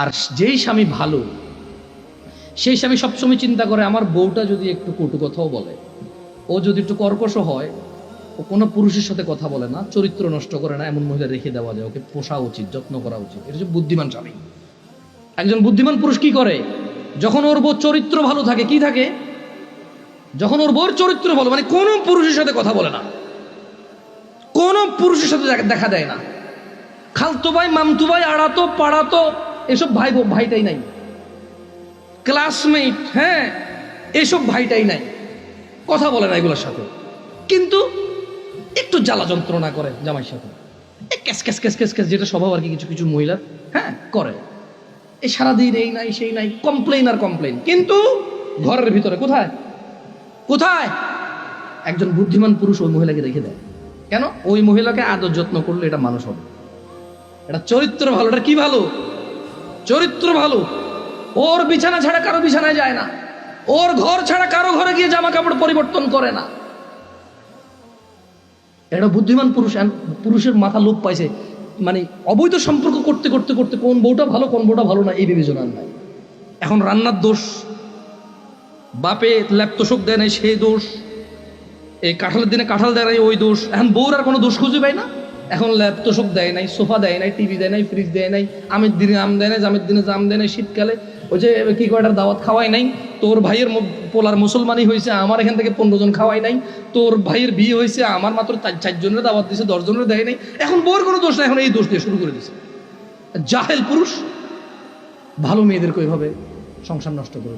আর যেই স্বামী ভালো সেই স্বামী সবসময় চিন্তা করে আমার বউটা যদি একটু কটু কথাও বলে, ও যদি একটু কর্কশ হয়, ও কোনো পুরুষের সাথে কথা বলে না, চরিত্র নষ্ট করে না, এমন মহিলা রেখে দেওয়া যায়, ওকে পোষা উচিত, যত্ন করা উচিত। এটা হচ্ছে বুদ্ধিমান স্বামী। একজন বুদ্ধিমান পুরুষ কি করে? যখন ওর বউ চরিত্র ভালো থাকে, কি থাকে, যখন ওর বউর চরিত্র ভালো, মানে কোনো পুরুষের সাথে কথা বলে না, কোনো পুরুষের সাথে দেখা দেয় না, খালতো ভাই মামতু ভাই আড়াতো পাড়াতো এসব ভাইটাই নাই, ক্লাসমেট, হ্যাঁ এসব ভাইটাই নাই, কথা বলে না এগুলোর সাথে। কিন্তু একটু জ্বালা যন্ত্রণা করে জামাইয়ের সাথে, cash cash cash cash cash, যেটা স্বভাব আর কি কিছু কিছু মহিলার, হ্যাঁ করে। এই সারাদিন এই নাই সেই নাই, কমপ্লেন আর কমপ্লেন। কিন্তু ঘরের ভিতরে কোথায় কোথায় একজন বুদ্ধিমান পুরুষ ওই মহিলাকে রেখে দেয়। কেন? ওই মহিলাকে আদর যত্ন করলে এটা মানুষ হবে, এটা চরিত্র ভালো। এটা কি ভালো? চরিত্র ভালো। ওর বিছানা ছাড়া কারো বিছানায় যায় না, ওর ঘর ছাড়া কারো ঘরে গিয়ে জামা কাপড় পরিবর্তন করে না। এটা বুদ্ধিমান পুরুষ। পুরুষের মাথা লোপ পাইছে, মানে অবৈধ সম্পর্ক করতে করতে করতে কোন বউটা ভালো কোন বউটা ভালো না এই বিবেচনা নাই। এখন রান্নার দোষ, বাপে ল্যাপ তোষক দেয় নাই সেই দোষ, এই কাঁঠালের দিনে কাঁঠাল দেয় নাই ওই দোষ। এখন বউর আর কোনো দোষ খুঁজে পায় না। এখন ল্যাপ তোষক দেয় নাই, সোফা দেয় নাই, টিভি দেয় নাই, ফ্রিজ দেয় নাই, আমের দিনে আম দেয় নাই, জামের দিনে জাম দেয় নাই, শীতকালে ওই যে কি কয়টার দাওয়াত খাওয়াই নাই, তোর ভাইয়ের পোলার মুসলমানই হয়েছে আমার এখান থেকে 15 জন খাওয়াই নাই, তোর ভাইয়ের বিয়ে হয়েছে আমার মাত্র 4 জনের দাওয়াত দিয়েছে, 10 জনের দেয় নাই। এখন বউর কোনো দোষ নাই, এখন এই দোষ দিয়ে শুরু করে দিছে। জাহেল পুরুষ ভালো মেয়েদেরকে ওইভাবে সংসার নষ্ট করে।